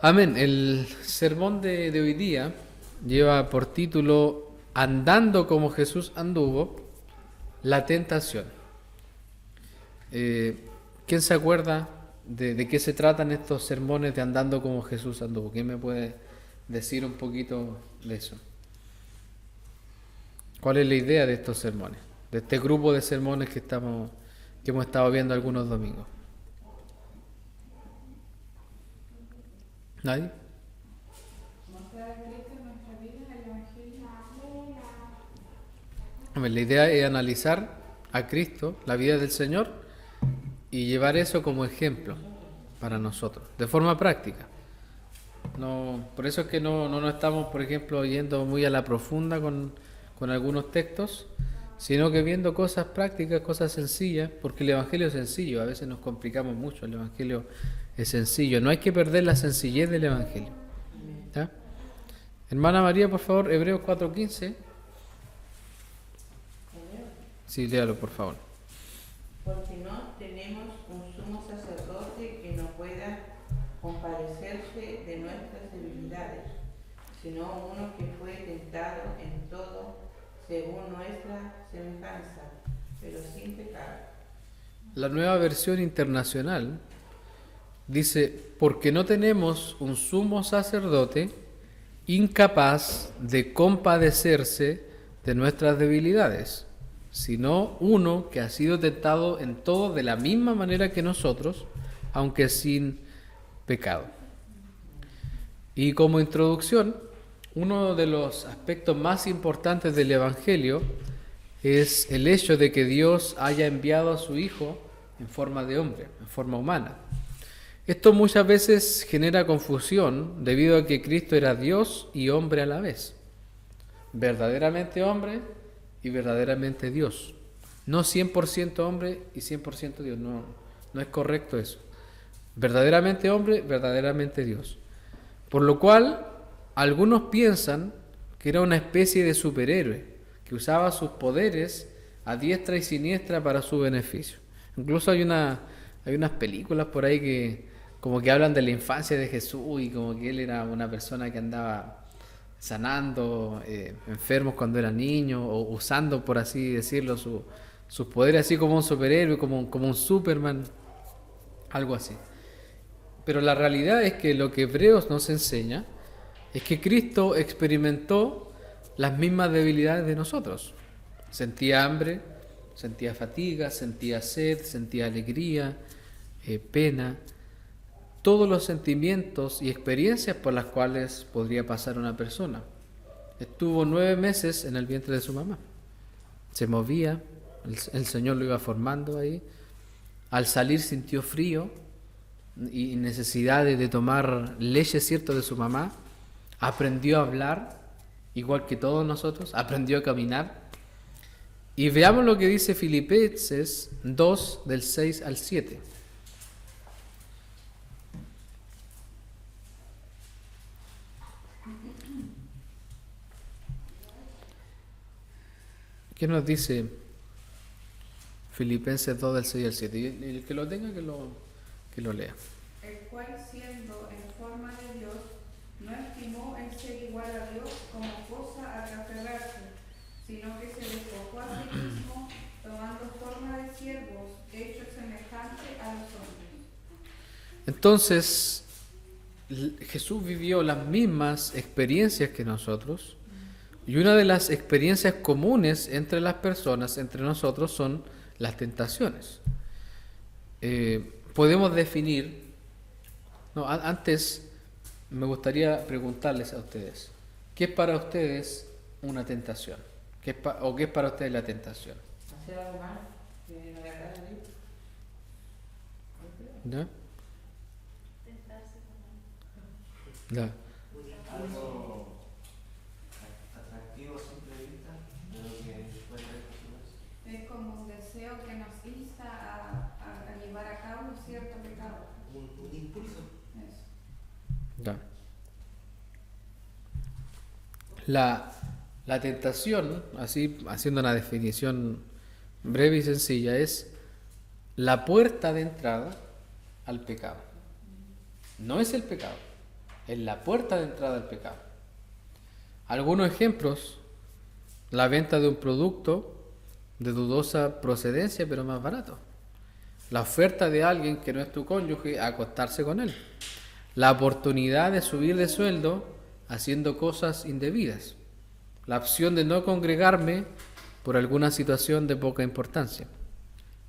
Amén. El sermón de hoy día lleva por título Andando como Jesús anduvo, la tentación. ¿Quién se acuerda de qué se tratan estos sermones de Andando como Jesús anduvo? ¿Quién me puede decir un poquito de eso? ¿Cuál es la idea de estos sermones? De este grupo de sermones que hemos estado viendo algunos domingos. ¿Nadie? La idea es analizar a Cristo, la vida del Señor, y llevar eso como ejemplo para nosotros, de forma práctica. No, por eso es que no estamos, por ejemplo, yendo muy a la profunda con algunos textos, sino que viendo cosas prácticas, cosas sencillas, porque el Evangelio es sencillo, a veces nos complicamos mucho, el Evangelio es sencillo, no hay que perder la sencillez del Evangelio. ¿Ya? Hermana María, por favor, Hebreos 4:15. Sí, léalo, por favor. Porque no tenemos un sumo sacerdote que no pueda compadecerse de nuestras debilidades, sino uno que fue tentado en todo según nuestra semejanza, pero sin pecado. La nueva versión internacional dice, porque no tenemos un sumo sacerdote incapaz de compadecerse de nuestras debilidades, sino uno que ha sido tentado en todo de la misma manera que nosotros, aunque sin pecado. Y como introducción, uno de los aspectos más importantes del Evangelio es el hecho de que Dios haya enviado a su Hijo en forma de hombre, en forma humana. Esto muchas veces genera confusión debido a que Cristo era Dios y hombre a la vez. Verdaderamente hombre y verdaderamente Dios. No 100% hombre y 100% Dios. No es correcto eso. Verdaderamente hombre, verdaderamente Dios. Por lo cual, algunos piensan que era una especie de superhéroe que usaba sus poderes a diestra y siniestra para su beneficio. Incluso hay unas películas por ahí que como que hablan de la infancia de Jesús y como que él era una persona que andaba sanando enfermos cuando era niño o usando, por así decirlo, sus poderes así como un superhéroe, como un Superman, algo así. Pero la realidad es que lo que Hebreos nos enseña es que Cristo experimentó las mismas debilidades de nosotros. Sentía hambre, sentía fatiga, sentía sed, sentía alegría, pena, todos los sentimientos y experiencias por las cuales podría pasar una persona. Estuvo 9 meses en el vientre de su mamá. Se movía, el Señor lo iba formando ahí. Al salir sintió frío y necesidad de tomar leche, ¿cierto?, de su mamá. Aprendió a hablar, igual que todos nosotros, aprendió a caminar. Y veamos lo que dice Filipenses 2, del 6 al 7. ¿Qué nos dice Filipenses 2 del 6 al 7? Y el que lo tenga, que lo lea. El cual siendo en forma de Dios, no estimó el ser igual a Dios como cosa a que aferrarse, sino que se despojó a sí mismo, tomando forma de siervos, hecho semejante a los hombres. Entonces, Jesús vivió las mismas experiencias que nosotros, y una de las experiencias comunes entre las personas, entre nosotros, son las tentaciones. Podemos definir. No, antes me gustaría preguntarles a ustedes, ¿qué es para ustedes una tentación? ¿Qué es para ustedes la tentación? Hacer algo mal que no le agrada a Dios. ¿Ya? ¿Ya? Algo atractivo a simple vista, pero que puede traer consecuencias. Es como un deseo que nos insta a llevar a cabo cierto pecado. Un impulso. Eso. Ya. La tentación, así haciendo una definición breve y sencilla, es la puerta de entrada al pecado. No es el pecado, es la puerta de entrada al pecado. Algunos ejemplos: la venta de un producto de dudosa procedencia pero más barato, la oferta de alguien que no es tu cónyuge a acostarse con él, la oportunidad de subir de sueldo haciendo cosas indebidas, la opción de no congregarme por alguna situación de poca importancia.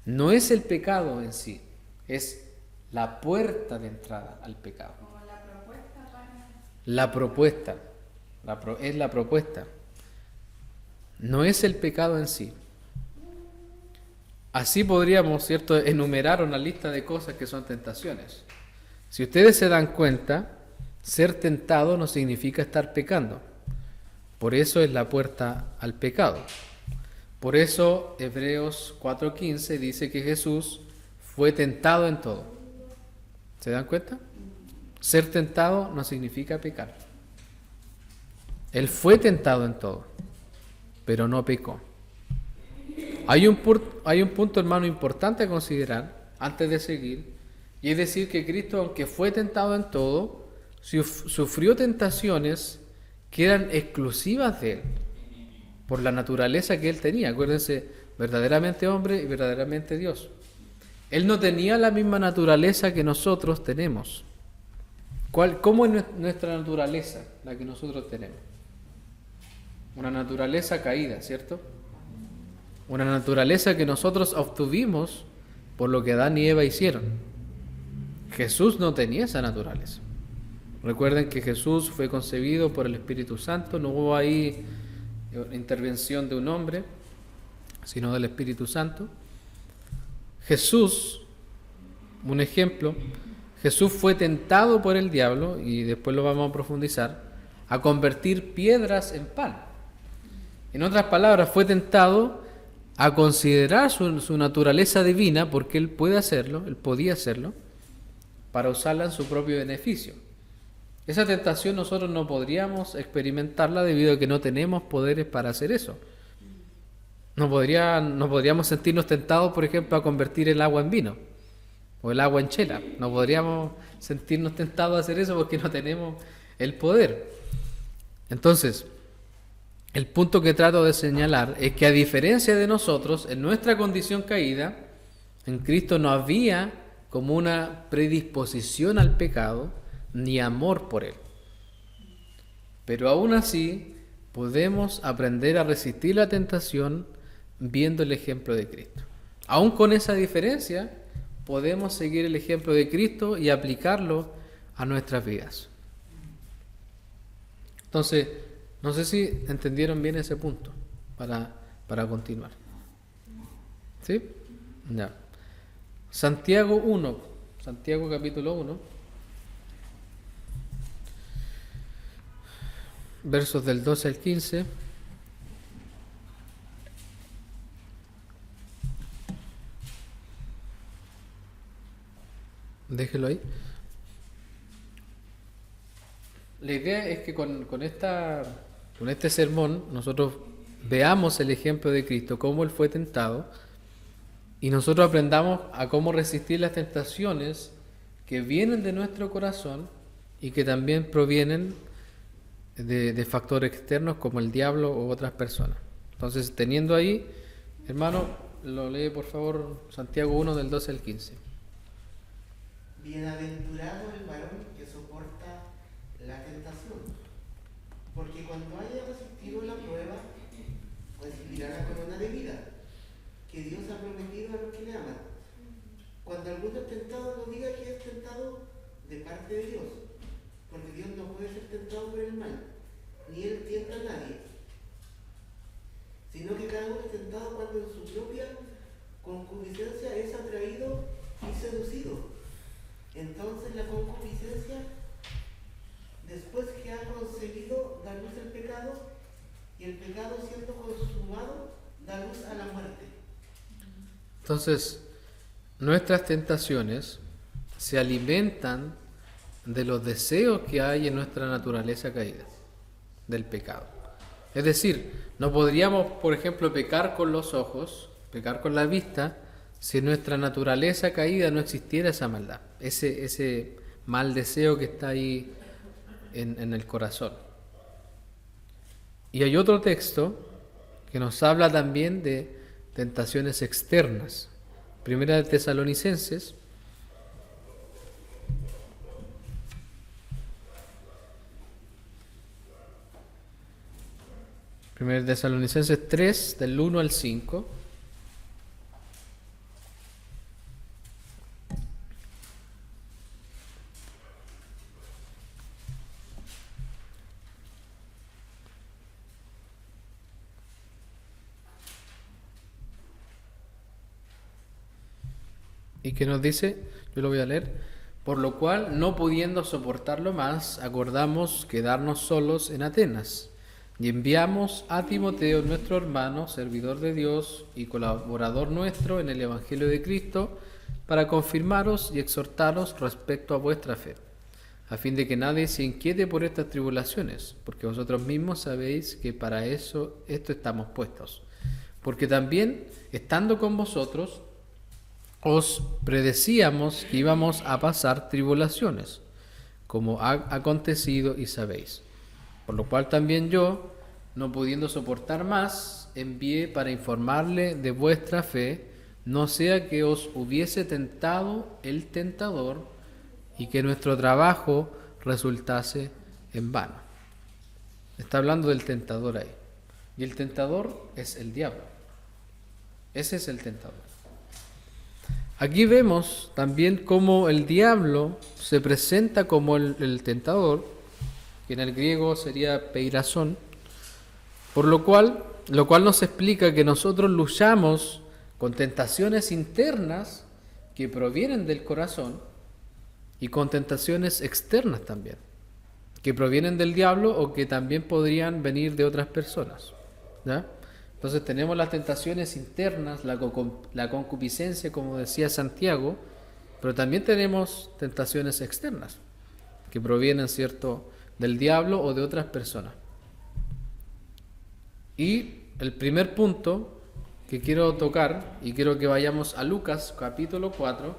No es el pecado en sí, es la puerta de entrada al pecado. Como la propuesta para... La propuesta, es la propuesta. No es el pecado en sí. Así podríamos, ¿cierto?, enumerar una lista de cosas que son tentaciones. Si ustedes se dan cuenta, ser tentado no significa estar pecando. Por eso es la puerta al pecado. Por eso Hebreos 4:15 dice que Jesús fue tentado en todo. ¿Se dan cuenta? Ser tentado no significa pecar. Él fue tentado en todo, pero no pecó. Hay un punto, hermano, importante a considerar antes de seguir, y es decir que Cristo, aunque fue tentado en todo, sufrió tentaciones que eran exclusivas de Él, por la naturaleza que Él tenía. Acuérdense, verdaderamente hombre y verdaderamente Dios. Él no tenía la misma naturaleza que nosotros tenemos. ¿Cómo es nuestra naturaleza, la que nosotros tenemos? Una naturaleza caída, ¿cierto? Una naturaleza que nosotros obtuvimos por lo que Adán y Eva hicieron. Jesús no tenía esa naturaleza. Recuerden que Jesús fue concebido por el Espíritu Santo, no hubo ahí intervención de un hombre, sino del Espíritu Santo. Jesús, un ejemplo, Jesús fue tentado por el diablo, y después lo vamos a profundizar, a convertir piedras en pan. En otras palabras, fue tentado a considerar su naturaleza divina, porque él puede hacerlo, él podía hacerlo, para usarla en su propio beneficio. Esa tentación nosotros no podríamos experimentarla debido a que no tenemos poderes para hacer eso. No podríamos sentirnos tentados, por ejemplo, a convertir el agua en vino o el agua en chela. No podríamos sentirnos tentados a hacer eso porque no tenemos el poder. Entonces, el punto que trato de señalar es que, a diferencia de nosotros, en nuestra condición caída, en Cristo no había como una predisposición al pecado ni amor por él. Pero aún así podemos aprender a resistir la tentación viendo el ejemplo de Cristo. Aún con esa diferencia, podemos seguir el ejemplo de Cristo y aplicarlo a nuestras vidas. Entonces, no sé si entendieron bien ese punto para continuar. ¿Sí? Ya. Santiago 1, Santiago capítulo 1, versos del 12 al 15. Déjelo ahí. La idea es que con este sermón nosotros veamos el ejemplo de Cristo, cómo Él fue tentado, y nosotros aprendamos a cómo resistir las tentaciones que vienen de nuestro corazón y que también provienen de factores externos como el diablo u otras personas. Entonces, teniendo ahí, hermano, lo lee por favor Santiago 1 del 12 al 15. Bienaventurado el varón que soporta la tentación, porque cuando haya resistido la prueba, recibirá la corona de vida que Dios ha prometido a los que le aman. Cuando alguno es tentado, no diga que es tentado de parte de Dios, porque Dios no puede ser tentado por el mal, ni Él tienta a nadie, sino que cada uno es tentado cuando en su propia concupiscencia es atraído y seducido. Entonces la concupiscencia, después que ha concebido, da luz al pecado, y el pecado, siendo consumado, da luz a la muerte. Entonces, nuestras tentaciones se alimentan de los deseos que hay en nuestra naturaleza caída, del pecado. Es decir, no podríamos, por ejemplo, pecar con los ojos, pecar con la vista, si en nuestra naturaleza caída no existiera esa maldad, ese mal deseo que está ahí en el corazón. Y hay otro texto que nos habla también de tentaciones externas. Primera de Tesalonicenses. Primera de Tesalonicenses 3, del 1 al 5. Y que nos dice, yo lo voy a leer, por lo cual, no pudiendo soportarlo más, acordamos quedarnos solos en Atenas, y enviamos a Timoteo, nuestro hermano, servidor de Dios y colaborador nuestro en el Evangelio de Cristo, para confirmaros y exhortaros respecto a vuestra fe, a fin de que nadie se inquiete por estas tribulaciones, porque vosotros mismos sabéis que para esto estamos puestos. Porque también, estando con vosotros, os predecíamos que íbamos a pasar tribulaciones, como ha acontecido y sabéis. Por lo cual también yo, no pudiendo soportar más, envié para informarle de vuestra fe, no sea que os hubiese tentado el tentador y que nuestro trabajo resultase en vano. Está hablando del tentador ahí. Y el tentador es el diablo. Ese es el tentador. Aquí vemos también cómo el diablo se presenta como el tentador, que en el griego sería peirasón, por lo cual nos explica que nosotros luchamos con tentaciones internas que provienen del corazón y con tentaciones externas también, que provienen del diablo o que también podrían venir de otras personas, ¿ya? Entonces tenemos las tentaciones internas, la concupiscencia, como decía Santiago, pero también tenemos tentaciones externas, que provienen, ¿cierto?, del diablo o de otras personas. Y el primer punto que quiero tocar, y quiero que vayamos a Lucas capítulo 4,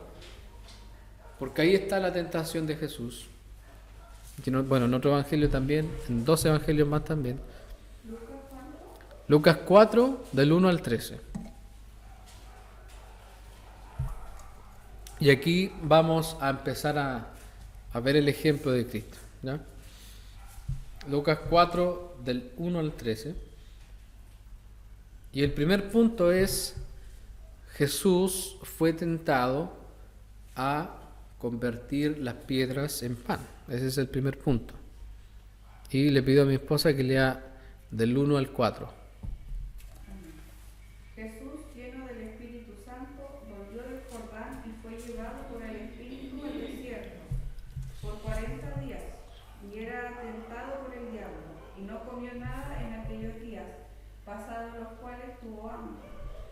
porque ahí está la tentación de Jesús. Bueno, en otro evangelio también, en 2 evangelios más también. Lucas 4, del 1 al 13. Y aquí vamos a empezar a ver el ejemplo de Cristo, ¿ya? Lucas 4, del 1 al 13. Y el primer punto es, Jesús fue tentado a convertir las piedras en pan. Ese es el primer punto. Y le pido a mi esposa que lea del 1 al 4. Jesús, lleno del Espíritu Santo, volvió del Jordán y fue llevado por el Espíritu al desierto por 40 días, y era tentado por el diablo, y no comió nada en aquellos días, pasados los cuales tuvo hambre.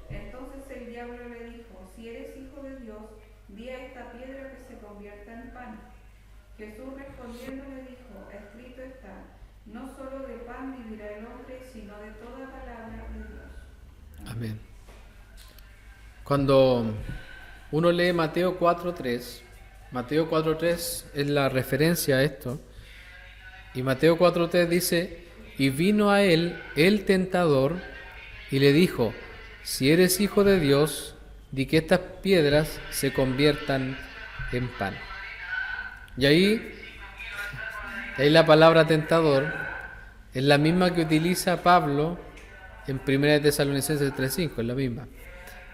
Entonces el diablo le dijo: si eres hijo de Dios, di a esta piedra que se convierta en pan. Jesús respondiendo le dijo: escrito está, no solo de pan vivirá el hombre, sino de toda palabra de Dios. Amén. Cuando uno lee Mateo 4.3, Mateo 4.3 es la referencia a esto, y Mateo 4.3 dice: y vino a él el tentador y le dijo: si eres hijo de Dios, di que estas piedras se conviertan en pan. Y ahí la palabra tentador es la misma que utiliza Pablo en 1 de Tesalonicenses 3.5, es la misma.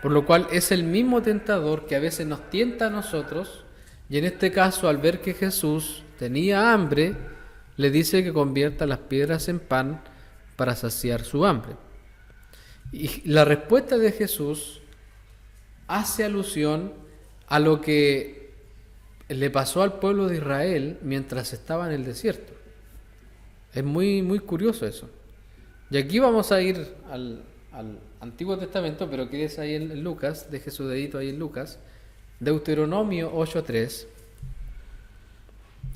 Por lo cual es el mismo tentador que a veces nos tienta a nosotros, y en este caso, al ver que Jesús tenía hambre, le dice que convierta las piedras en pan para saciar su hambre. Y la respuesta de Jesús hace alusión a lo que le pasó al pueblo de Israel mientras estaba en el desierto. Es muy, muy curioso eso. Y aquí vamos a ir al Antiguo Testamento, pero quieres ahí en Lucas, deje su dedito ahí en Lucas, Deuteronomio 8.3,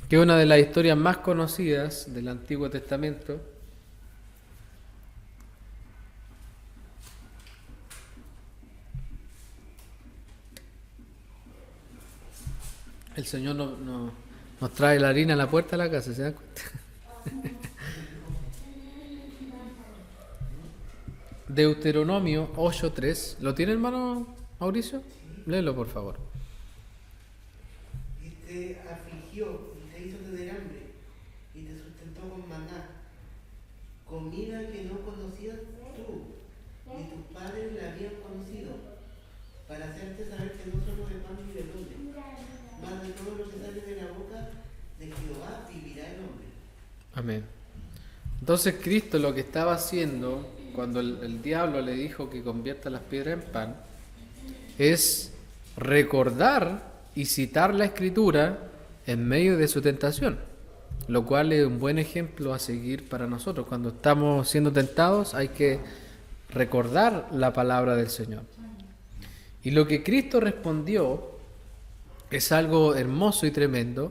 que es una de las historias más conocidas del Antiguo Testamento. El Señor nos trae la harina a la puerta de la casa, ¿se dan cuenta? Deuteronomio 8:3. ¿Lo tiene, hermano Mauricio? Léelo, por favor. Y te afligió y te hizo tener hambre y te sustentó con maná, comida que no conocías tú, ni tus padres la habían conocido, para hacerte saber que no solo de pan vive el hombre, mas de todo lo que sale de la boca de Jehová vivirá el hombre. Amén. Entonces Cristo lo que estaba haciendo cuando el diablo le dijo que convierta las piedras en pan es recordar y citar la Escritura en medio de su tentación, lo cual es un buen ejemplo a seguir para nosotros. Cuando estamos siendo tentados hay que recordar la palabra del Señor. Y lo que Cristo respondió es algo hermoso y tremendo,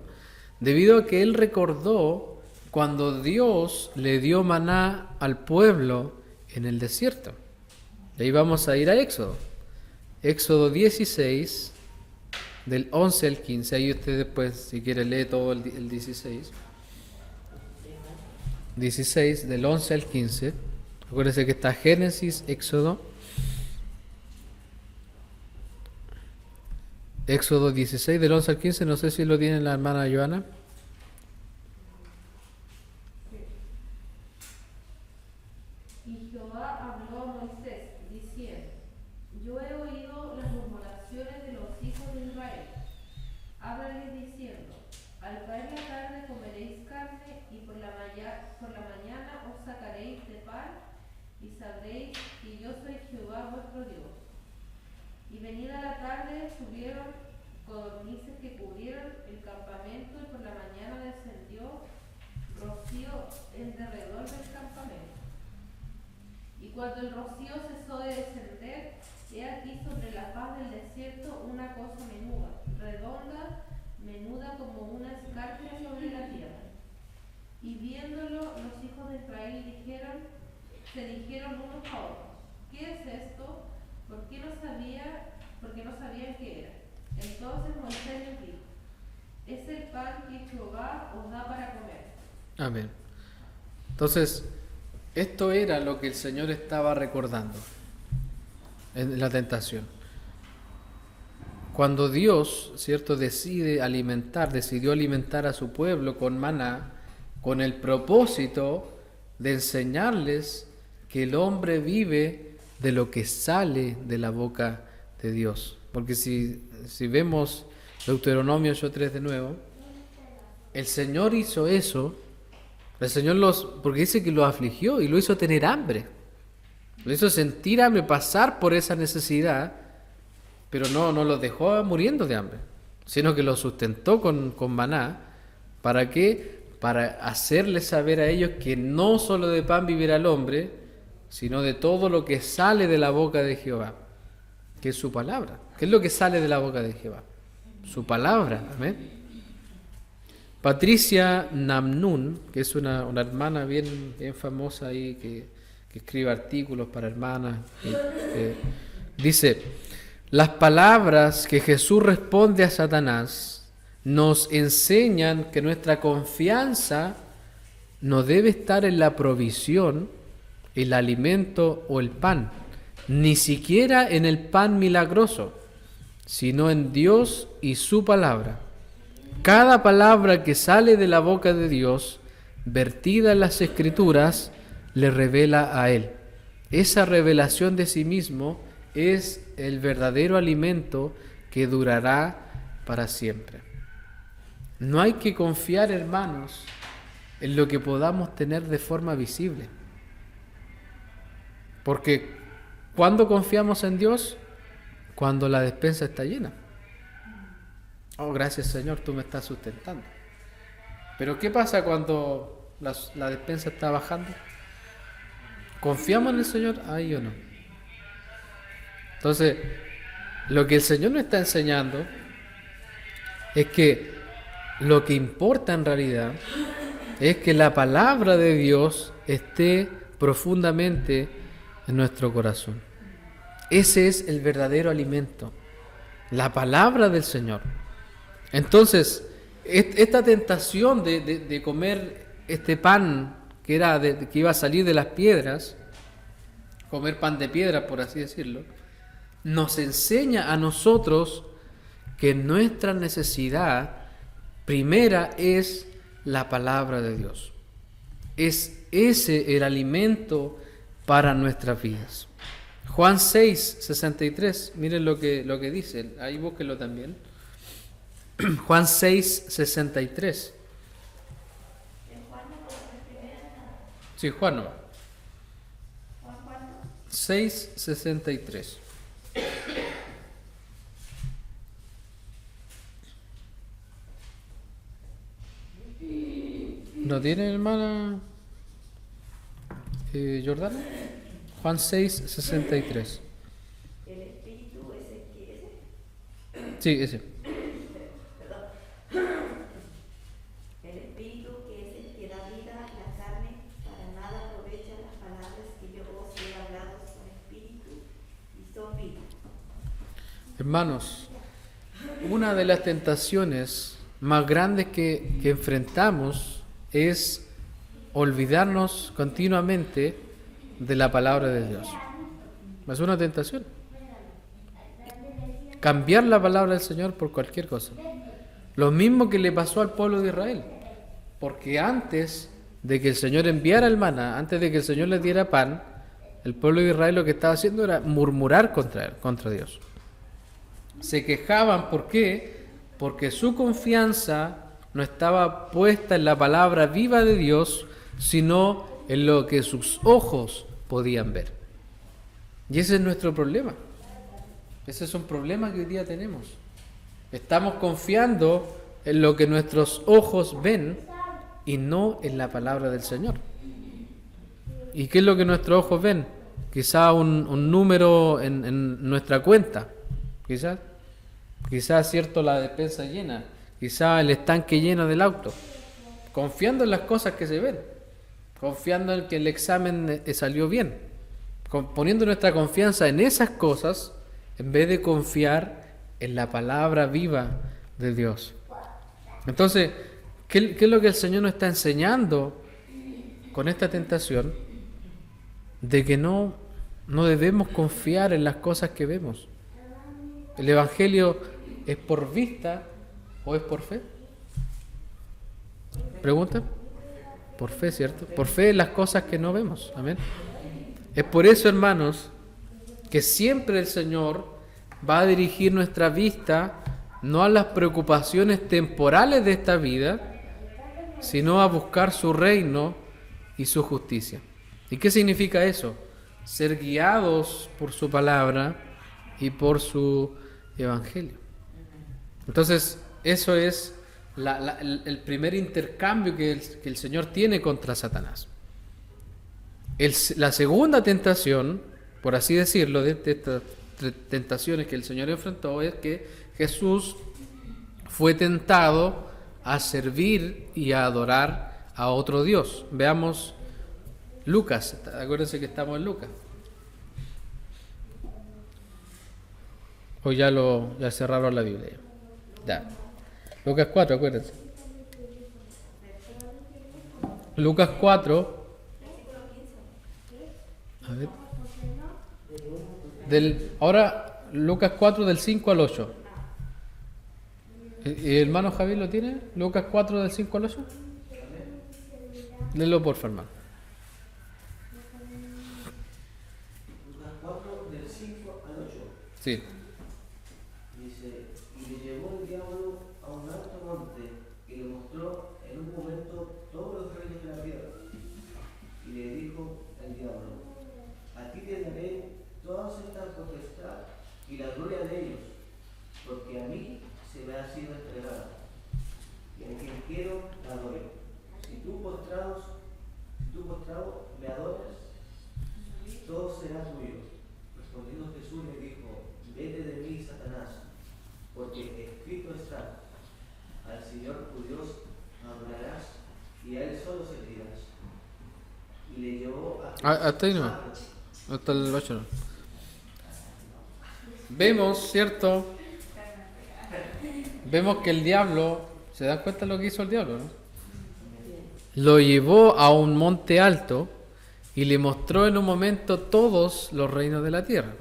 debido a que Él recordó cuando Dios le dio maná al pueblo en el desierto. Y ahí vamos a ir a Éxodo. Éxodo 16, del 11 al 15. Ahí usted después, si quiere, lee todo el 16. 16, del 11 al 15. Acuérdense que está Génesis, Éxodo. Éxodo 16, del 11 al 15. No sé si lo tiene la hermana Joana. Y Jehová habló a Moisés, diciendo: Yo he oído las murmuraciones de los hijos de Israel. Háblales diciendo: Al caer la tarde comeréis carne, y por la mañana os sacaréis de pan, y sabréis que yo soy Jehová vuestro Dios. Y venida la tarde subieron codornices que cubrieron el campamento, y por la mañana descendió rocío en derredor del campamento. Y cuando el rocío cesó de descender, he aquí sobre la faz del desierto una cosa menuda, redonda, menuda como una escarpia sobre la tierra. Y viéndolo, los hijos de Israel se dijeron unos a otros: ¿Qué es esto? Porque no sabían qué era. Entonces Moisés les dijo: Es el pan que Jehová os da para comer. Amén. Entonces, esto era lo que el Señor estaba recordando en la tentación. Cuando Dios, ¿cierto?, decidió alimentar a su pueblo con maná, con el propósito de enseñarles que el hombre vive de lo que sale de la boca de Dios. Porque si vemos Deuteronomio 8:3 de nuevo, el Señor hizo eso. El Señor porque dice que los afligió y lo hizo tener hambre. Lo hizo sentir hambre, pasar por esa necesidad, pero no los dejó muriendo de hambre, sino que los sustentó con maná. ¿Para qué? Para hacerles saber a ellos que no solo de pan vivirá el hombre, sino de todo lo que sale de la boca de Jehová, que es su palabra. ¿Qué es lo que sale de la boca de Jehová? Su palabra. Amén. Patricia Namnun, que es una hermana bien famosa ahí, que escribe artículos para hermanas, dice: las palabras que Jesús responde a Satanás nos enseñan que nuestra confianza no debe estar en la provisión, el alimento o el pan, ni siquiera en el pan milagroso, sino en Dios y su palabra. Cada palabra que sale de la boca de Dios, vertida en las Escrituras, le revela a Él. Esa revelación de sí mismo es el verdadero alimento que durará para siempre. No hay que confiar, hermanos, en lo que podamos tener de forma visible. Porque ¿cuándo confiamos en Dios? Cuando la despensa está llena. Oh, gracias Señor, tú me estás sustentando. Pero ¿qué pasa cuando la despensa está bajando? ¿Confiamos en el Señor? Ahí o no. Entonces, lo que el Señor nos está enseñando es que lo que importa en realidad es que la palabra de Dios esté profundamente en nuestro corazón. Ese es el verdadero alimento, la palabra del Señor. Entonces, esta tentación de comer este pan que que iba a salir de las piedras, comer pan de piedra, por así decirlo, nos enseña a nosotros que nuestra necesidad primera es la palabra de Dios. Es ese el alimento para nuestras vidas. Juan 6, 63, miren lo que dice, ahí búsquenlo también. Juan 6, 63. Sí, Juan no. 6, 63. ¿No tiene, hermana Jordana? Juan 6, 63. El espíritu es el que es. Sí, ese. El espíritu que es el que da vida, la carne para nada aprovecha las palabras que yo os he hablado, son espíritu y son vida. Hermanos, una de las tentaciones más grandes que enfrentamos es olvidarnos continuamente de la palabra de Dios. Es una tentación. Cambiar la palabra del Señor por cualquier cosa. Lo mismo que le pasó al pueblo de Israel. Porque antes de que el Señor enviara el maná, antes de que el Señor les diera pan, el pueblo de Israel lo que estaba haciendo era murmurar contra Dios. Se quejaban, ¿por qué? Porque su confianza no estaba puesta en la palabra viva de Dios, sino en lo que sus ojos podían ver. Y ese es nuestro problema. Ese es un problema que hoy día tenemos. Estamos confiando en lo que nuestros ojos ven y no en la palabra del Señor. ¿Y qué es lo que nuestros ojos ven? Quizá un número en nuestra cuenta. Quizás, cierto, la despensa llena. Quizá el estanque lleno del auto. Confiando en las cosas que se ven. Confiando en que el examen salió bien. Poniendo nuestra confianza en esas cosas en vez de confiar en la palabra viva de Dios. Entonces, ¿qué es lo que el Señor nos está enseñando con esta tentación? De que no debemos confiar en las cosas que vemos. ¿El Evangelio es por vista o es por fe? ¿Pregunta? Por fe, ¿cierto? Por fe en las cosas que no vemos. Amén. Es por eso, hermanos, que siempre el Señor va a dirigir nuestra vista no a las preocupaciones temporales de esta vida, sino a buscar su reino y su justicia. ¿Y qué significa eso? Ser guiados por su palabra y por su evangelio. Entonces, eso es el primer intercambio que el Señor tiene contra Satanás. La segunda tentación, por así decirlo, de estas tentaciones que el Señor enfrentó, es que Jesús fue tentado a servir y a adorar a otro Dios. Veamos Lucas, acuérdense que estamos en Lucas. O ya cerraron la Biblia. Ya. Lucas 4, acuérdense. Lucas 4. A ver. Ahora Lucas 4 del 5 al 8. ¿El hermano Javier lo tiene? Lucas 4 del 5 al 8. Léelo por favor, hermano. Lucas 4, del 5 al 8. Sí. Dice, y le llevó el diablo a un alto monte y le mostró en un momento todos los reinos de la tierra. Y le dijo el diablo, a ti te daré todas estas potestad y la gloria de ellos, porque a mí se me ha sido entregada, y a quien quiero la doy. Si tú postrado me adoras, todo será tuyo. Respondiendo Jesús le dijo, vete de mí, Satanás, porque escrito está, al Señor tu Dios adorarás y a Él solo servirás. Y le llevó a Hasta ahí no. Hasta el 8 no. Vemos, ¿cierto? Vemos que el diablo, ¿se dan cuenta de lo que hizo el diablo, no? lo llevó a un monte alto y le mostró en un momento todos los reinos de la tierra.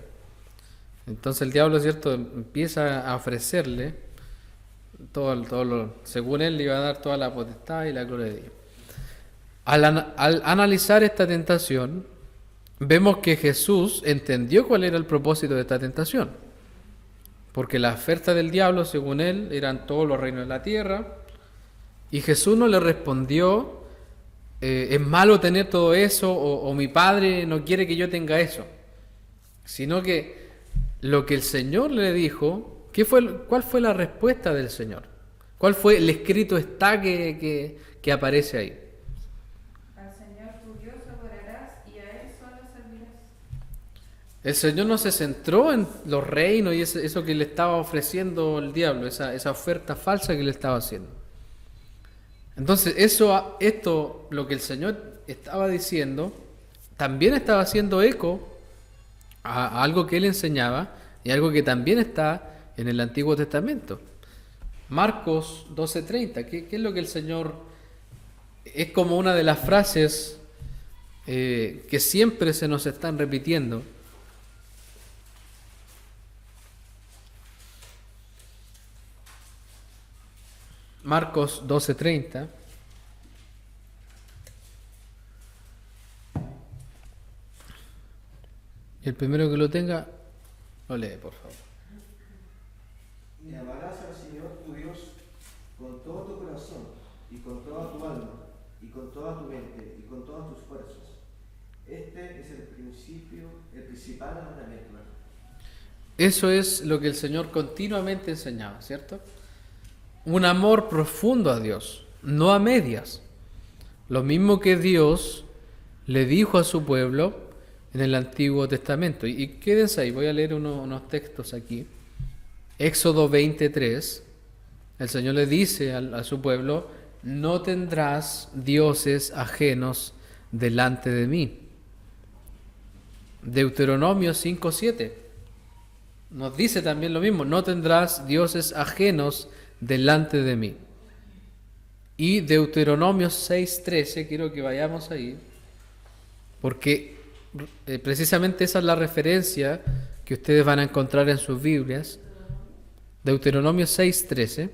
Entonces el diablo, ¿cierto?, empieza a ofrecerle según él le iba a dar toda la potestad y la gloria de Dios. Al analizar esta tentación, vemos que Jesús entendió cuál era el propósito de esta tentación. Porque la oferta del diablo, según él, eran todos los reinos de la tierra. Y Jesús no le respondió, es malo tener todo eso, o mi padre no quiere que yo tenga eso. Sino que lo que el Señor le dijo, ¿cuál fue la respuesta del Señor? ¿Cuál fue el escrito está que aparece ahí? Al Señor tu Dios adorarás y a Él solo servirás. El Señor no se centró en los reinos y eso que le estaba ofreciendo el diablo, esa oferta falsa que le estaba haciendo. Entonces, lo que el Señor estaba diciendo, también estaba haciendo eco a algo que Él enseñaba y algo que también está en el Antiguo Testamento. Marcos 12:30, ¿qué es lo que el Señor... Es como una de las frases que siempre se nos están repitiendo. Marcos 12:30. El primero que lo tenga, lo lee, por favor. Y amarás al Señor tu Dios con todo tu corazón, y con toda tu alma, y con toda tu mente, y con todas tus fuerzas. Este es el principal mandamiento. Eso es lo que el Señor continuamente enseñaba, ¿cierto? Un amor profundo a Dios, no a medias. Lo mismo que Dios le dijo a su pueblo en el Antiguo Testamento. Y quédense ahí, voy a leer unos textos aquí. Éxodo 23, el Señor le dice a su pueblo, no tendrás dioses ajenos delante de mí. Deuteronomio 5:7 nos dice también lo mismo, no tendrás dioses ajenos delante de mí. Y Deuteronomio 6:13, quiero que vayamos ahí, porque precisamente esa es la referencia que ustedes van a encontrar en sus Biblias. Deuteronomio 6:13.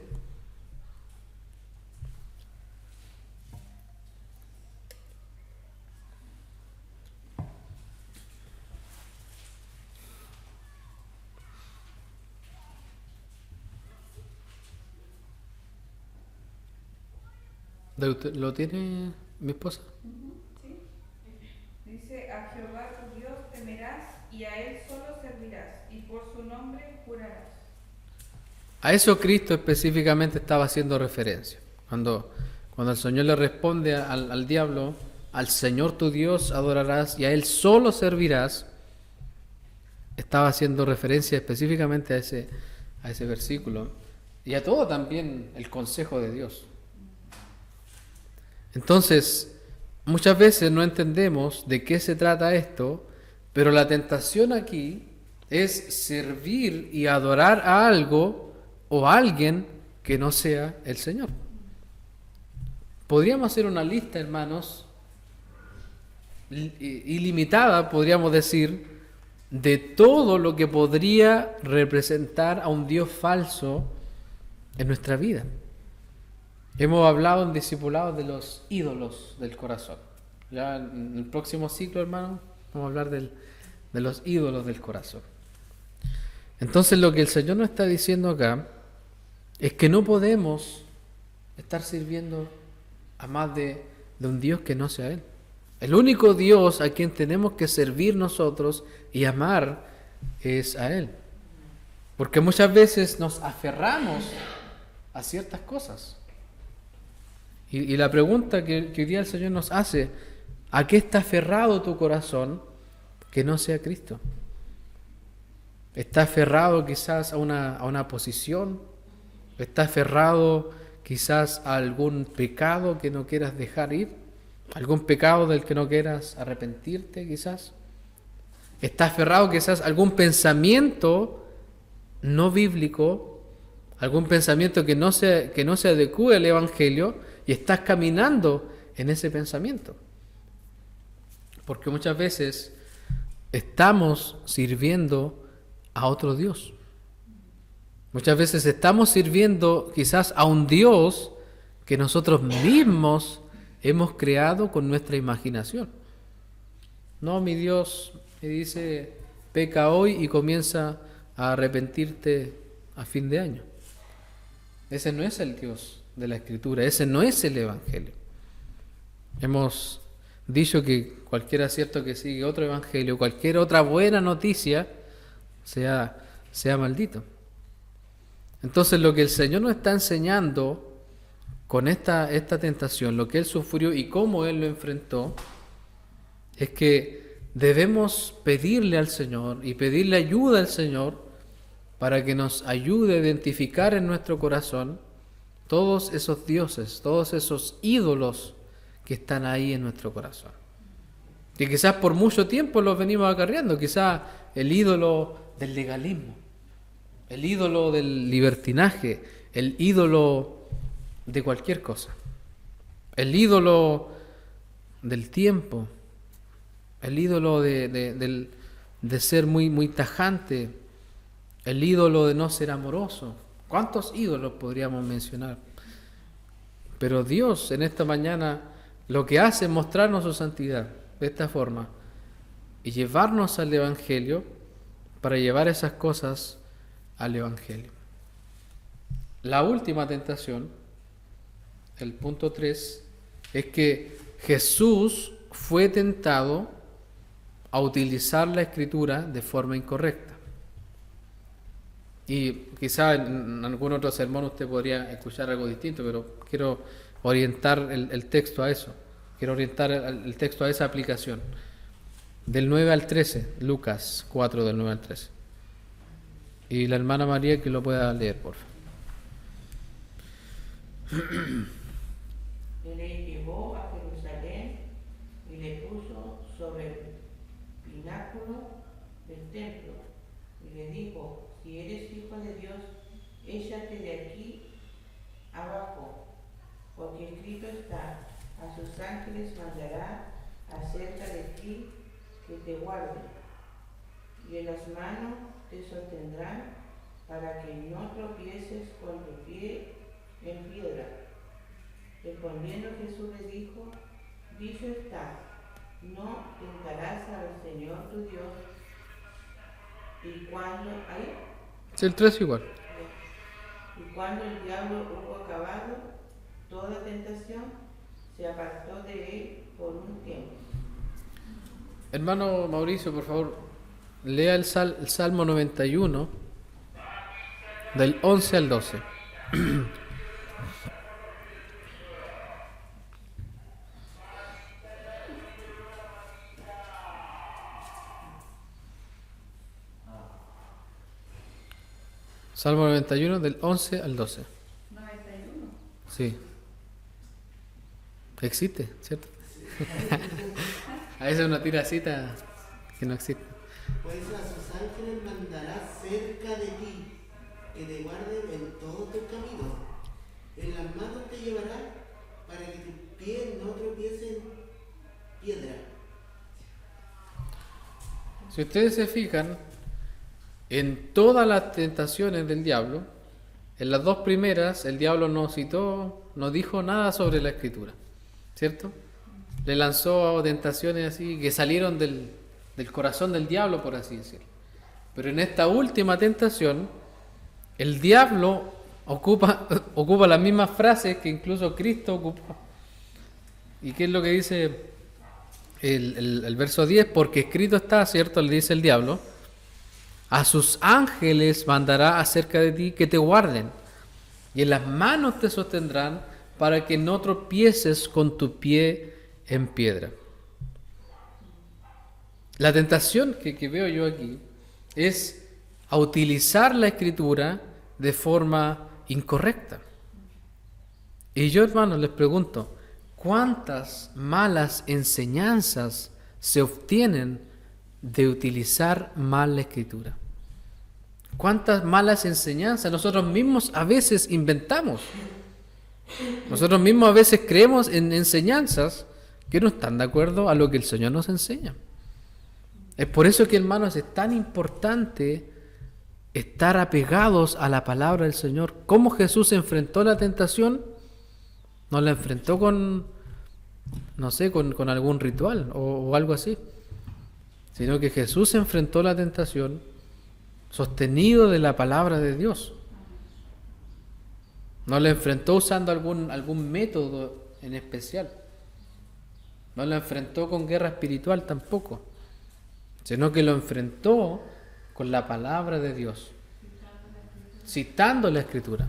¿Lo tiene mi esposa? ¿Sí? Dice, a Jehová tu Dios temerás y a Él solo servirás y por su nombre jurarás. A eso Cristo específicamente estaba haciendo referencia. Cuando el Señor le responde al diablo, al Señor tu Dios adorarás y a Él solo servirás, estaba haciendo referencia específicamente a ese versículo y a todo también el consejo de Dios. Entonces, muchas veces no entendemos de qué se trata esto, pero la tentación aquí es servir y adorar a algo o a alguien que no sea el Señor. Podríamos hacer una lista, hermanos, ilimitada, podríamos decir, de todo lo que podría representar a un Dios falso en nuestra vida. Hemos hablado en discipulados de los ídolos del corazón. Ya en el próximo ciclo, hermano, vamos a hablar de los ídolos del corazón. Entonces lo que el Señor nos está diciendo acá es que no podemos estar sirviendo a más de un Dios que no sea Él. El único Dios a quien tenemos que servir nosotros y amar es a Él. Porque muchas veces nos aferramos a ciertas cosas. Y la pregunta que hoy día el Señor nos hace, ¿a qué está aferrado tu corazón que no sea Cristo? ¿Está aferrado quizás a una posición? ¿Está aferrado quizás a algún pecado que no quieras dejar ir? ¿Algún pecado del que no quieras arrepentirte quizás? ¿Está aferrado quizás a algún pensamiento no bíblico? ¿Algún pensamiento que no se adecue al Evangelio? Y estás caminando en ese pensamiento. Porque muchas veces estamos sirviendo a otro Dios. Muchas veces estamos sirviendo quizás a un Dios que nosotros mismos hemos creado con nuestra imaginación. No, mi Dios me dice, peca hoy y comienza a arrepentirte a fin de año. Ese no es el Dios de la Escritura, ese no es el Evangelio. Hemos dicho que cualquier acierto que sigue otro Evangelio, cualquier otra buena noticia, sea maldito. Entonces lo que el Señor nos está enseñando con esta tentación, lo que Él sufrió y cómo Él lo enfrentó, es que debemos pedirle al Señor y pedirle ayuda al Señor para que nos ayude a identificar en nuestro corazón todos esos dioses, todos esos ídolos que están ahí en nuestro corazón. Que quizás por mucho tiempo los venimos acarreando, quizás el ídolo del legalismo, el ídolo del libertinaje, el ídolo de cualquier cosa, el ídolo del tiempo, el ídolo de ser muy tajante, el ídolo de no ser amoroso. ¿Cuántos ídolos podríamos mencionar? Pero Dios en esta mañana lo que hace es mostrarnos su santidad de esta forma y llevarnos al Evangelio para llevar esas cosas al Evangelio. La última tentación, el punto 3, es que Jesús fue tentado a utilizar la Escritura de forma incorrecta. Y quizá en algún otro sermón usted podría escuchar algo distinto, pero quiero orientar el texto a eso. Quiero orientar el texto a esa aplicación. Del 9 al 13, Lucas 4, del 9 al 13. Y la hermana María que lo pueda leer, por favor. Le llevó a Jerusalén y le puso sobre el pináculo del templo y le dijo: si eres hijo de Dios, échate de aquí abajo, porque escrito está: a sus ángeles mandará acerca de ti que te guarden, y en las manos te sostendrán para que no tropieces con tu pie en piedra. Respondiendo Jesús le dijo: dicho está, no tentarás al Señor tu Dios. Y cuando El 3 igual. Y cuando el diablo hubo acabado toda tentación, se apartó de él por un tiempo. Hermano Mauricio, por favor, lea el Salmo 91, del 11 al 12. Salmo 91, del 11 al 12. 91. Sí. Existe, ¿cierto? A veces una tiracita que no existe. Pues a sus ángeles mandará cerca de ti, que te guarden en todos tus caminos. En las manos te llevará para que tus pies no tropiecen en piedra. Si ustedes se fijan, en todas las tentaciones del diablo, en las dos primeras, el diablo no dijo nada sobre la Escritura, ¿cierto? Le lanzó tentaciones así que salieron del corazón del diablo, por así decirlo. Pero en esta última tentación, el diablo ocupa las mismas frases que incluso Cristo ocupó. ¿Y qué es lo que dice el verso 10? Porque escrito está, ¿cierto? Le dice el diablo: a sus ángeles mandará acerca de ti que te guarden, y en las manos te sostendrán para que no tropieces con tu pie en piedra. La tentación que veo yo aquí es a utilizar la Escritura de forma incorrecta. Y yo, hermanos, les pregunto, ¿cuántas malas enseñanzas se obtienen de utilizar mal la Escritura? ¿Cuántas malas enseñanzas nosotros mismos a veces inventamos? Nosotros mismos a veces creemos en enseñanzas que no están de acuerdo a lo que el Señor nos enseña. Es por eso que, hermanos, es tan importante estar apegados a la palabra del Señor. ¿Cómo Jesús enfrentó la tentación? No la enfrentó con, no sé, con algún ritual o algo así, sino que Jesús enfrentó la tentación sostenido de la palabra de Dios. No la enfrentó usando algún método en especial. No la enfrentó con guerra espiritual tampoco, sino que lo enfrentó con la palabra de Dios, citando la Escritura.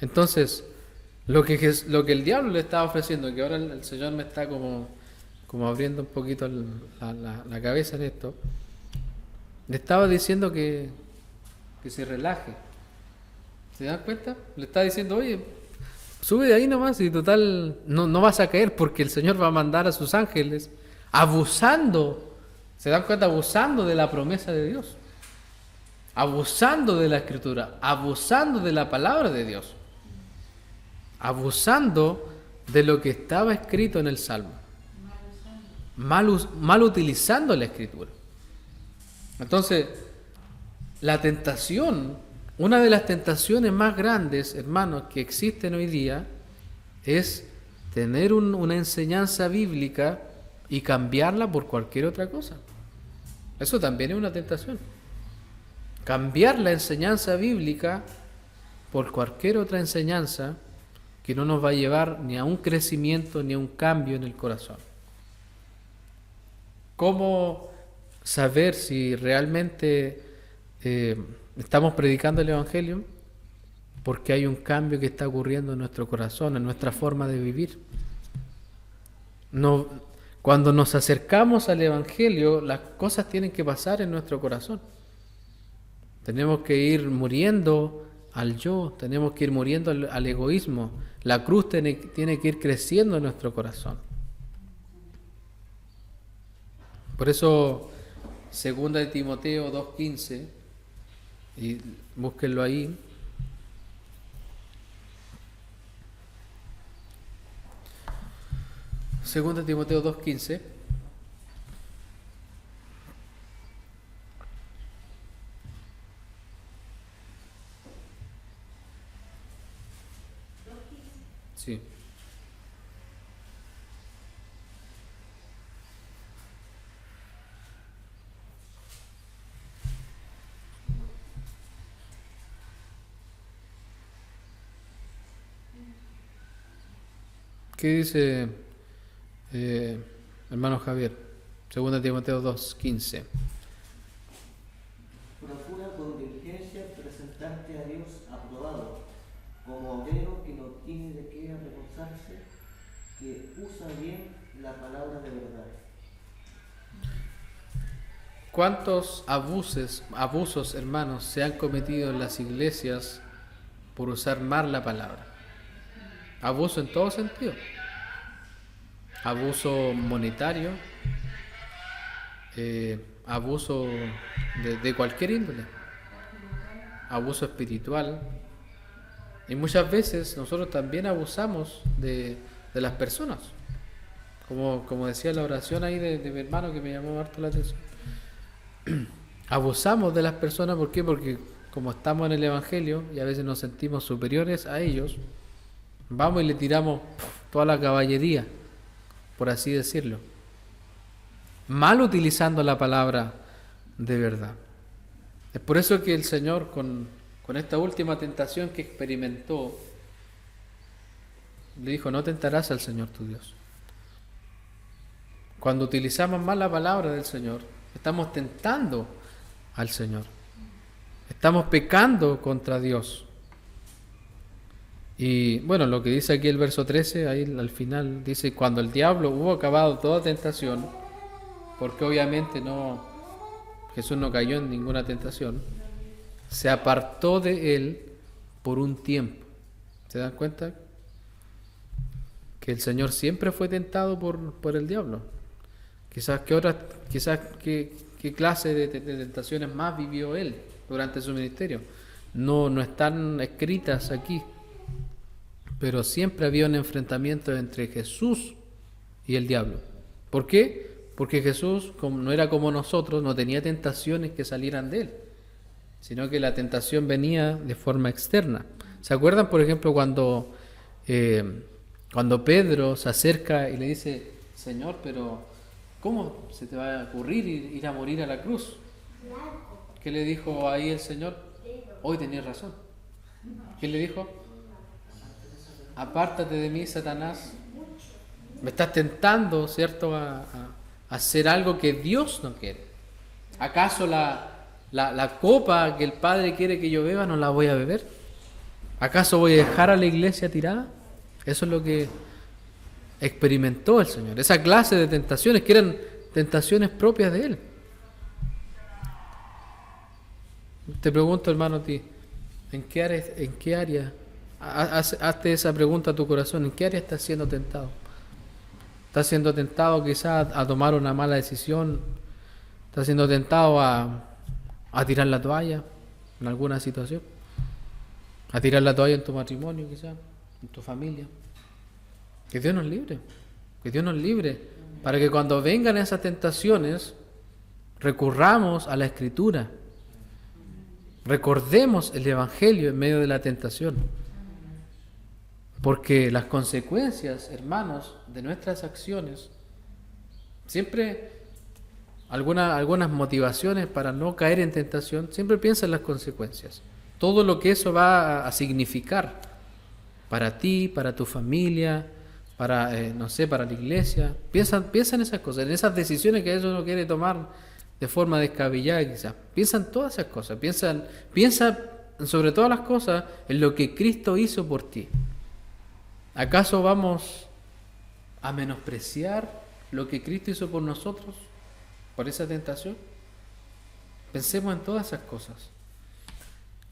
Entonces, lo que el diablo le estaba ofreciendo, que ahora el Señor me está como abriendo un poquito la cabeza en esto, le estaba diciendo que se relaje. ¿Se dan cuenta? Le está diciendo, oye, sube de ahí nomás y total no vas a caer, porque el Señor va a mandar a sus ángeles abusando. ¿Se dan cuenta? Abusando de la promesa de Dios, abusando de la Escritura, abusando de la palabra de Dios, abusando de lo que estaba escrito en el Salmo, mal utilizando la Escritura. Entonces, la tentación, una de las tentaciones más grandes, hermanos, que existen hoy día, es tener una enseñanza bíblica y cambiarla por cualquier otra cosa. Eso también es una tentación. Cambiar la enseñanza bíblica por cualquier otra enseñanza que no nos va a llevar ni a un crecimiento ni a un cambio en el corazón. ¿Cómo saber si realmente estamos predicando el Evangelio? Porque hay un cambio que está ocurriendo en nuestro corazón, en nuestra forma de vivir. Cuando nos acercamos al Evangelio, las cosas tienen que pasar en nuestro corazón. Tenemos que ir muriendo al yo, tenemos que ir muriendo al egoísmo. La cruz tiene que ir creciendo en nuestro corazón. Por eso, 2 de Timoteo 2:15, y búsquenlo ahí. Segunda de Timoteo 2:15. Sí. ¿Qué dice hermano Javier? 2 Timoteo 2:15. Procura con diligencia presentarte a Dios aprobado, como obrero que no tiene de qué avergonzarse, que usa bien la palabra de verdad. ¿Cuántos abusos, hermanos, se han cometido en las iglesias por usar mal la palabra? Abuso en todo sentido. Abuso monetario, abuso de cualquier índole, abuso espiritual. Y muchas veces nosotros también abusamos de las personas. Como decía la oración ahí de mi hermano, que me llamó harto la atención. Abusamos de las personas, ¿por qué? Porque como estamos en el Evangelio y a veces nos sentimos superiores a ellos, vamos y le tiramos toda la caballería, por así decirlo, mal utilizando la palabra de verdad. Es por eso que el Señor, con esta última tentación que experimentó, le dijo: no tentarás al Señor tu Dios. Cuando utilizamos mal la palabra del Señor, estamos tentando al Señor, estamos pecando contra Dios. Y bueno, lo que dice aquí el verso 13, ahí al final dice: cuando el diablo hubo acabado toda tentación, porque obviamente Jesús no cayó en ninguna tentación, se apartó de él por un tiempo. ¿Se dan cuenta? Que el Señor siempre fue tentado por el diablo. Quizás qué clase de tentaciones más vivió él durante su ministerio. No están escritas aquí. pero siempre había un enfrentamiento entre Jesús y el diablo. ¿Por qué? Porque Jesús, como no era como nosotros, no tenía tentaciones que salieran de él, sino que la tentación venía de forma externa. ¿Se acuerdan, por ejemplo, cuando Pedro se acerca y le dice, Señor, pero ¿cómo se te va a ocurrir ir a morir a la cruz? ¿Qué le dijo ahí el Señor? Hoy tenías razón. ¿Qué le dijo? Apártate de mí, Satanás. Me estás tentando, ¿cierto?, a hacer algo que Dios no quiere. ¿Acaso la copa que el Padre quiere que yo beba no la voy a beber? ¿Acaso voy a dejar a la iglesia tirada? Eso es lo que experimentó el Señor. Esa clase de tentaciones que eran tentaciones propias de Él. Te pregunto, hermano, a ti, ¿en qué área? Hazte esa pregunta a tu corazón. ¿En qué área estás siendo tentado? ¿Estás siendo tentado quizás a tomar una mala decisión? ¿Estás siendo tentado a tirar la toalla en alguna situación? ¿A tirar la toalla en tu matrimonio quizás? ¿En tu familia? Que Dios nos libre. Que Dios nos libre. Para que cuando vengan esas tentaciones, recurramos a la Escritura. Recordemos el Evangelio en medio de la tentación. Porque las consecuencias, hermanos, de nuestras acciones, siempre algunas motivaciones para no caer en tentación, siempre piensa en las consecuencias. Todo lo que eso va a significar para ti, para tu familia, para, para la iglesia. Piensa en esas cosas, en esas decisiones que a veces uno quiere tomar de forma descabellada quizás. Piensa en todas esas cosas. Piensa sobre todas las cosas en lo que Cristo hizo por ti. ¿Acaso vamos a menospreciar lo que Cristo hizo por nosotros por esa tentación? Pensemos en todas esas cosas.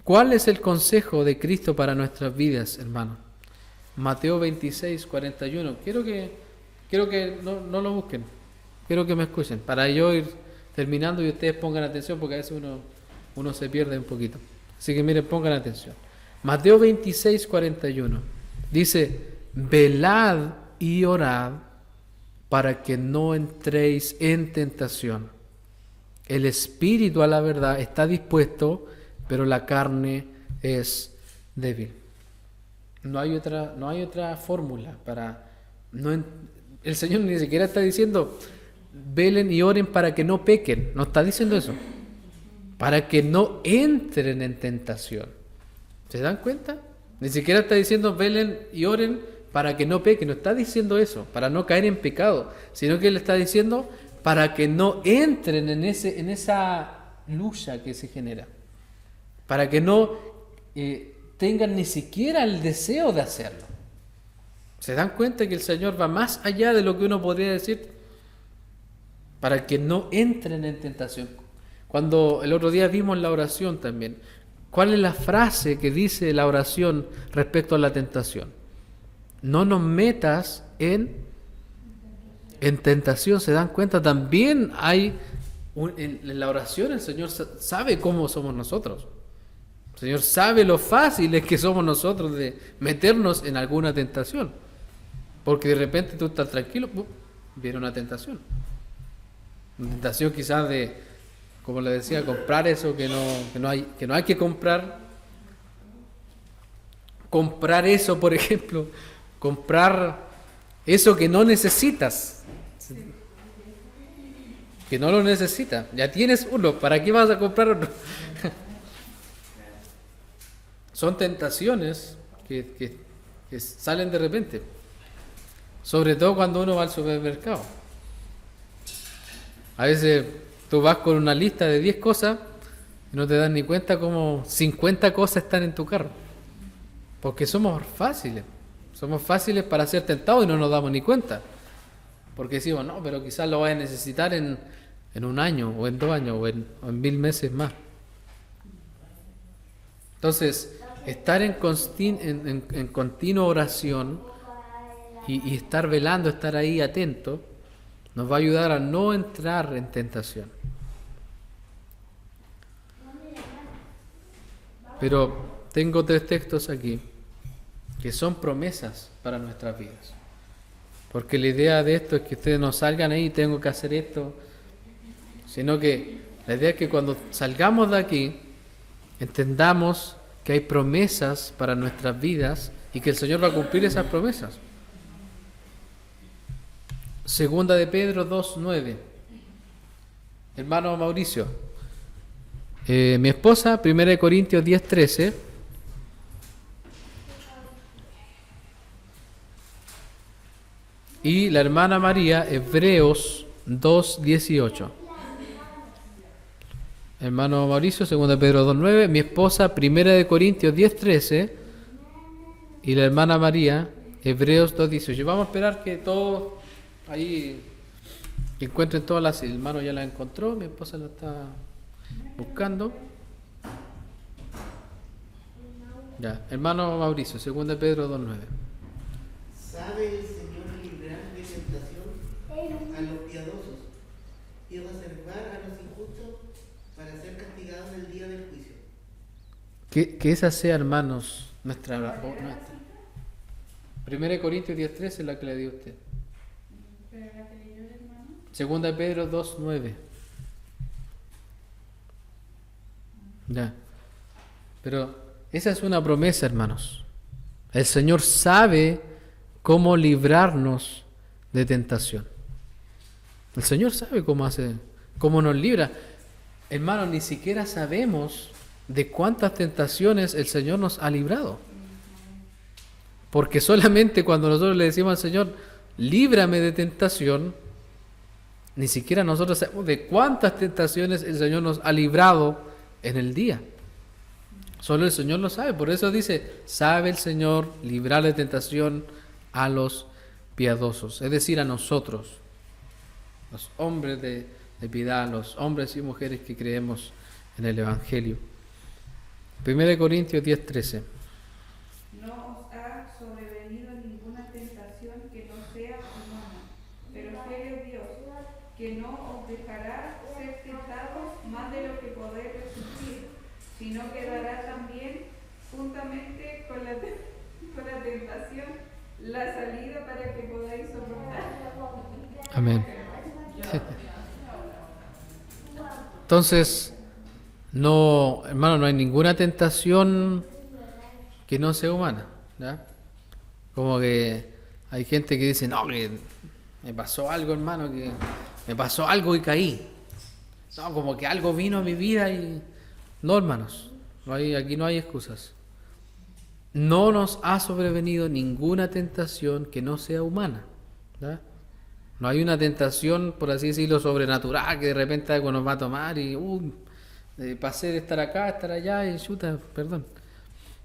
¿Cuál es el consejo de Cristo para nuestras vidas, hermanos? Mateo 26, 41. Quiero que no lo busquen. Quiero que me escuchen. Para yo ir terminando y ustedes pongan atención, porque a veces uno se pierde un poquito. Así que miren, pongan atención. Mateo 26, 41. Dice, velad y orad para que no entréis en tentación. El espíritu a la verdad está dispuesto, pero la carne es débil. No hay otra fórmula para... el Señor ni siquiera está diciendo, velen y oren para que no pequen. No está diciendo eso. Para que no entren en tentación. ¿Se dan cuenta? Ni siquiera está diciendo, velen y oren para que no pequen. No está diciendo eso, para no caer en pecado. Sino que Él está diciendo, para que no entren en esa lucha que se genera. Para que no tengan ni siquiera el deseo de hacerlo. ¿Se dan cuenta que el Señor va más allá de lo que uno podría decir? Para que no entren en tentación. Cuando el otro día vimos la oración también, ¿cuál es la frase que dice la oración respecto a la tentación? No nos metas en tentación. ¿Se dan cuenta? También hay en la oración el Señor sabe cómo somos nosotros. El Señor sabe lo fáciles que somos nosotros de meternos en alguna tentación. Porque de repente tú estás tranquilo, viene una tentación. Una tentación quizás de, como le decía, comprar eso que no hay que comprar. Comprar eso, por ejemplo. Comprar eso que no necesitas. Que no lo necesitas. Ya tienes uno, ¿para qué vas a comprar otro? Son tentaciones que salen de repente. Sobre todo cuando uno va al supermercado. A veces tú vas con una lista de 10 cosas y no te das ni cuenta como 50 cosas están en tu carro. Porque somos fáciles. Somos fáciles para ser tentados y no nos damos ni cuenta. Porque decimos, no, pero quizás lo vas a necesitar en 1 año, o en 2 años, o en 1000 meses más. Entonces, estar en continua oración y estar velando, estar ahí atento, nos va a ayudar a no entrar en tentación. Pero tengo 3 textos aquí que son promesas para nuestras vidas. Porque la idea de esto es que ustedes no salgan ahí, tengo que hacer esto, sino que la idea es que cuando salgamos de aquí, entendamos que hay promesas para nuestras vidas y que el Señor va a cumplir esas promesas. Segunda de Pedro 2:9. Hermano Mauricio, mi esposa, 1 Corintios 10:13. Y la hermana María, Hebreos 2:18. Hermano Mauricio, 2 Pedro 2:9. Mi esposa, 1 Corintios 10:13. Y la hermana María, Hebreos 2:18. Vamos a esperar que todos ahí encuentren todas las. El hermano ya la encontró, mi esposa la está buscando. Ya, hermano Mauricio, 2 Pedro 2:9. ¿Sabe el Señor librar de tentación a los piadosos y reservar a los injustos para ser castigados en el día del juicio? Que esa sea, hermanos, nuestra. 1 Corintios 10:13 es la que le dio usted. Pero la que leyó el hermano. 2 Pedro 2:9. Ya. Pero esa es una promesa, hermanos. El Señor sabe cómo librarnos de tentación. El Señor sabe cómo nos libra. Hermanos, ni siquiera sabemos de cuántas tentaciones el Señor nos ha librado. Porque solamente cuando nosotros le decimos al Señor, líbrame de tentación, ni siquiera nosotros sabemos de cuántas tentaciones el Señor nos ha librado en el día. Solo el Señor lo sabe. Por eso dice, sabe el Señor librar de tentación a los piadosos. Es decir, a nosotros, los hombres de piedad, los hombres y mujeres que creemos en el Evangelio. 1 Corintios 10:13. No os ha sobrevenido ninguna tentación que no sea humana, pero fiel es Dios, que no os dejará ser tentados más de lo que podéis resistir, sino que dará también, juntamente con la tentación, la salida para que podáis soportar. Amén. Entonces, no, hermano, no hay ninguna tentación que no sea humana, ¿ya? Como que hay gente que dice, no, que me pasó algo, hermano, que me pasó algo y caí. No, como que algo vino a mi vida y... No, hermanos, aquí no hay excusas. No nos ha sobrevenido ninguna tentación que no sea humana, ¿ya? No hay una tentación, por así decirlo, sobrenatural, que de repente algo nos va a tomar y pasé de estar acá a estar allá y chuta, perdón.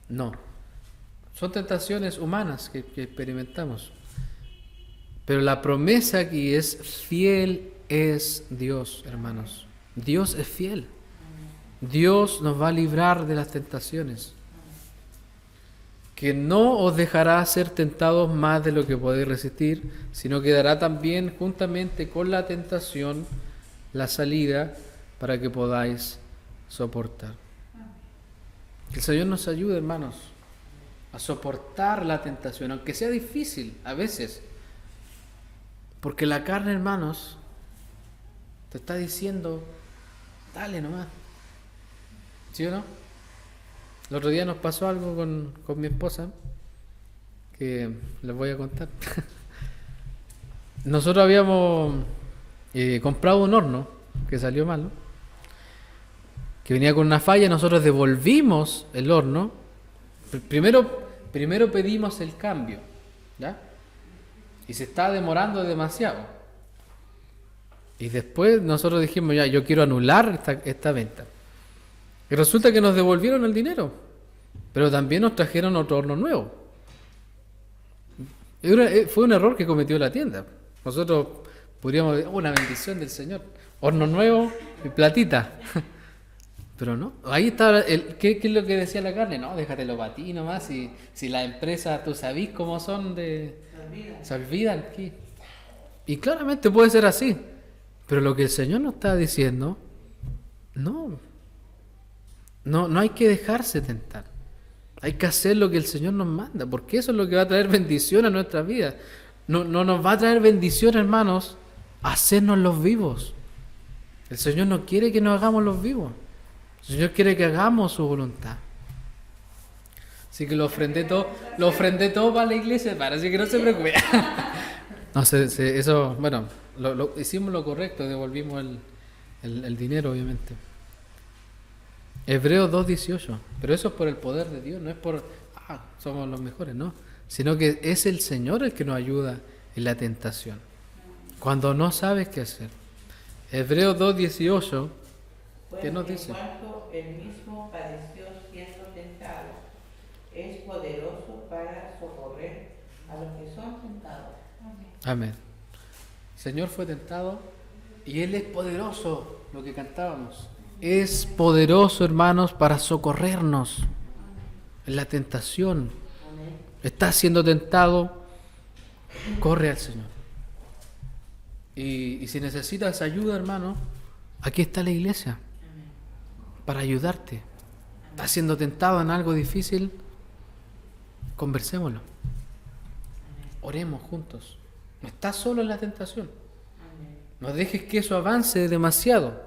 No. Son tentaciones humanas que experimentamos. Pero la promesa aquí es, fiel es Dios, hermanos. Dios es fiel. Dios nos va a librar de las tentaciones. Que no os dejará ser tentados más de lo que podéis resistir, sino que dará también juntamente con la tentación la salida para que podáis soportar. Que el Señor nos ayude, hermanos, a soportar la tentación, aunque sea difícil a veces. Porque la carne, hermanos, te está diciendo, dale nomás. ¿Sí o no? El otro día nos pasó algo con mi esposa, que les voy a contar. Nosotros habíamos comprado un horno que salió mal, ¿no? Que venía con una falla, nosotros devolvimos el horno. Primero pedimos el cambio, ¿ya? Y se está demorando demasiado. Y después nosotros dijimos, ya, yo quiero anular esta venta. Y resulta que nos devolvieron el dinero, pero también nos trajeron otro horno nuevo. Fue un error que cometió la tienda. Nosotros podríamos decir, una bendición del Señor, horno nuevo y platita. Pero no, ahí estaba, ¿qué es lo que decía la carne? No, déjatelo para ti nomás, si las empresas, tú sabís cómo son, se olvidan. ¿Qué? Y claramente puede ser así, pero lo que el Señor nos está diciendo, no hay que dejarse tentar. Hay que hacer lo que el Señor nos manda, porque eso es lo que va a traer bendición a nuestra vida. No nos va a traer bendición, hermanos, hacernos los vivos. El Señor no quiere que nos hagamos los vivos. El Señor quiere que hagamos su voluntad. Así que lo ofrendé todo para la iglesia, así que no se preocupe. No sé, eso, bueno, hicimos lo correcto, devolvimos el dinero, obviamente. Hebreos 2:18, pero eso es por el poder de Dios, no es por, somos los mejores, no, sino que es el Señor el que nos ayuda en la tentación, cuando no sabes qué hacer. Hebreos 2:18, ¿qué nos dice? En cuanto él mismo padeció siendo tentado, es poderoso para socorrer a los que son tentados. Amén. El Señor fue tentado y Él es poderoso, lo que cantábamos. Es poderoso, hermanos, para socorrernos en la tentación. Estás siendo tentado, corre al Señor. Y si necesitas ayuda, hermano, aquí está la iglesia para ayudarte. Estás siendo tentado en algo difícil, conversémoslo. Oremos juntos. No estás solo en la tentación. No dejes que eso avance demasiado,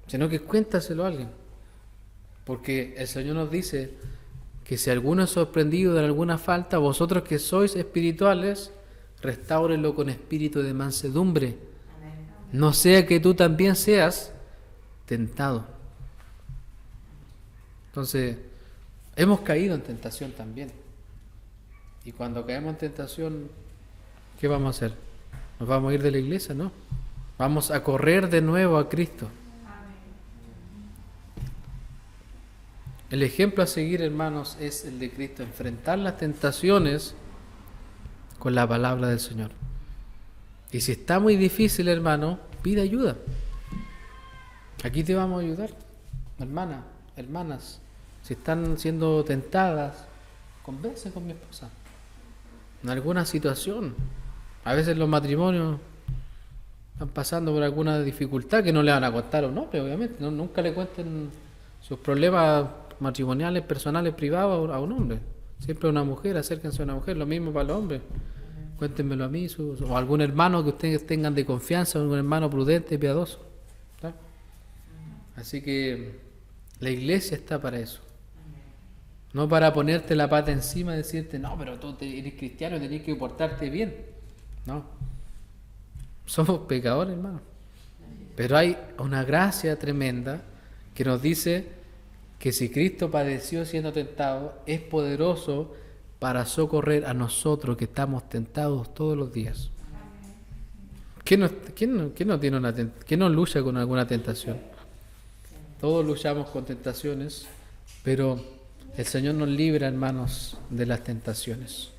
sino que cuéntaselo a alguien. Porque el Señor nos dice que si alguno es sorprendido de alguna falta, vosotros que sois espirituales, restáurenlo con espíritu de mansedumbre. No sea que tú también seas tentado. Entonces, hemos caído en tentación también. Y cuando caemos en tentación, ¿qué vamos a hacer? ¿Nos vamos a ir de la iglesia? No. Vamos a correr de nuevo a Cristo. El ejemplo a seguir, hermanos, es el de Cristo. Enfrentar las tentaciones con la palabra del Señor. Y si está muy difícil, hermano, pide ayuda. Aquí te vamos a ayudar, hermanas. Si están siendo tentadas, conversen con mi esposa. En alguna situación. A veces los matrimonios están pasando por alguna dificultad que no le van a contar a un hombre, obviamente. Nunca le cuenten sus problemas matrimoniales, personales, privados a un hombre. Siempre a una mujer, acérquense a una mujer. Lo mismo para los hombres. Cuéntenmelo a mí, o algún hermano que ustedes tengan de confianza, algún hermano prudente y piadoso. ¿Está? Así que la iglesia está para eso. No para ponerte la pata encima y decirte, no, pero tú eres cristiano y tenés que portarte bien. No. Somos pecadores, hermano. Pero hay una gracia tremenda que nos dice que si Cristo padeció siendo tentado, es poderoso para socorrer a nosotros que estamos tentados todos los días. ¿Quién no lucha con alguna tentación? Todos luchamos con tentaciones, pero el Señor nos libra, hermanos, de las tentaciones.